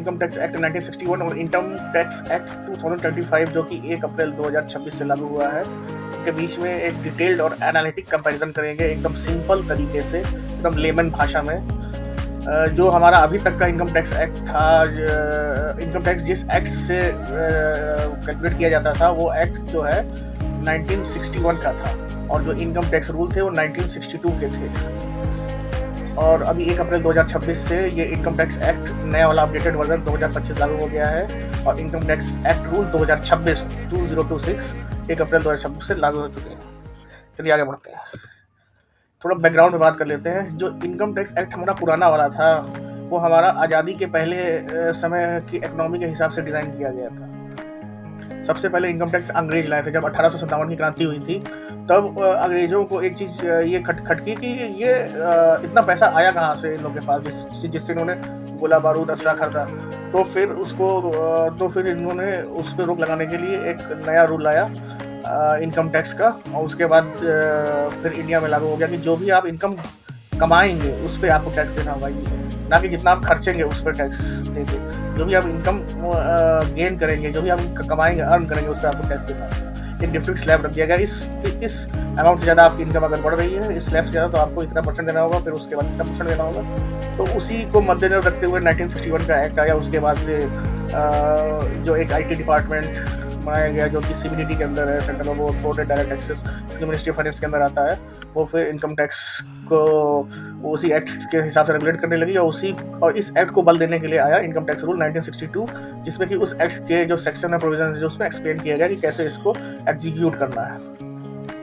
Income tax act 1961 और income tax act 2025 जो कि 1 अप्रैल 2026 से लागू हुआ है के बीच में एक डिटेल्ड और एनालिटिक कंपैरिजन करेंगे एकदम सिंपल तरीके से, एकदम लेमन भाषा में। जो हमारा अभी तक का इनकम टैक्स एक्ट था, इनकम टैक्स जिस एक्ट से कैलकुलेट किया जाता था वो एक्ट जो है 1961 का था, और जो इनकम टैक्स रूल थे वो 1962 के थे। और अभी 1 अप्रैल 2026 से ये इनकम टैक्स एक्ट नया वाला अपडेटेड वर्जन 2025 लागू हो गया है, और इनकम टैक्स एक्ट रूल 2026 2026 1 अप्रैल 2026 से लागू हो चुके हैं। चलिए आगे बढ़ते हैं, थोड़ा बैकग्राउंड में बात कर लेते हैं। जो इनकम टैक्स एक्ट हमारा पुराना वाला था वो हमारा आज़ादी के पहले समय की इकोनॉमी के हिसाब से डिज़ाइन किया गया था। सबसे पहले इनकम टैक्स अंग्रेज लाए थे। जब 1857 की क्रांति हुई थी तब अंग्रेजों को एक चीज़ ये खटकी कि ये इतना पैसा आया कहाँ से इन लोगों के पास जिससे इन्होंने गोला बारूद असला खरीदा। तो फिर इन्होंने उस पर रोक लगाने के लिए एक नया रूल लाया इनकम टैक्स का, और उसके बाद फिर इंडिया में लागू हो गया कि जो भी आप इनकम कमाएंगे उस पर आपको टैक्स देना होगा, ना कि जितना आप खर्चेंगे उस पर टैक्स देंगे। जो भी आप इनकम गेन करेंगे, जो भी आप कमाएंगे अर्न करेंगे उस पर आपको टैक्स देना होगा। एक डिफरेंट स्लैब रख दिया गया। इस अमाउंट से ज़्यादा आपकी इनकम अगर बढ़ रही है, इस स्लैब से ज़्यादा, तो आपको इतना परसेंट देना होगा, फिर उसके बाद इतना परसेंट देना होगा। तो उसी को मद्देनजर रखते हुए 1961 का एक्ट आया। उसके बाद से जो एक IT डिपार्टमेंट बनाया गया जो कि CBDT के अंदर है, सेंट्रल बोर्ड डायरेक्ट टैक्सेस, जो मिनिस्ट्री ऑफ फाइनेंस के अंदर आता है, वो फिर इनकम टैक्स को उसी एक्ट के हिसाब से रेगुलेट करने लगी। और इस एक्ट को बल देने के लिए आया इनकम टैक्स रूल 1962, जिसमें कि उस एक्ट के जो सेक्शन है, प्रोविजन है, जो उसमें एक्सप्लेन किया गया कि कैसे इसको एग्जीक्यूट करना है।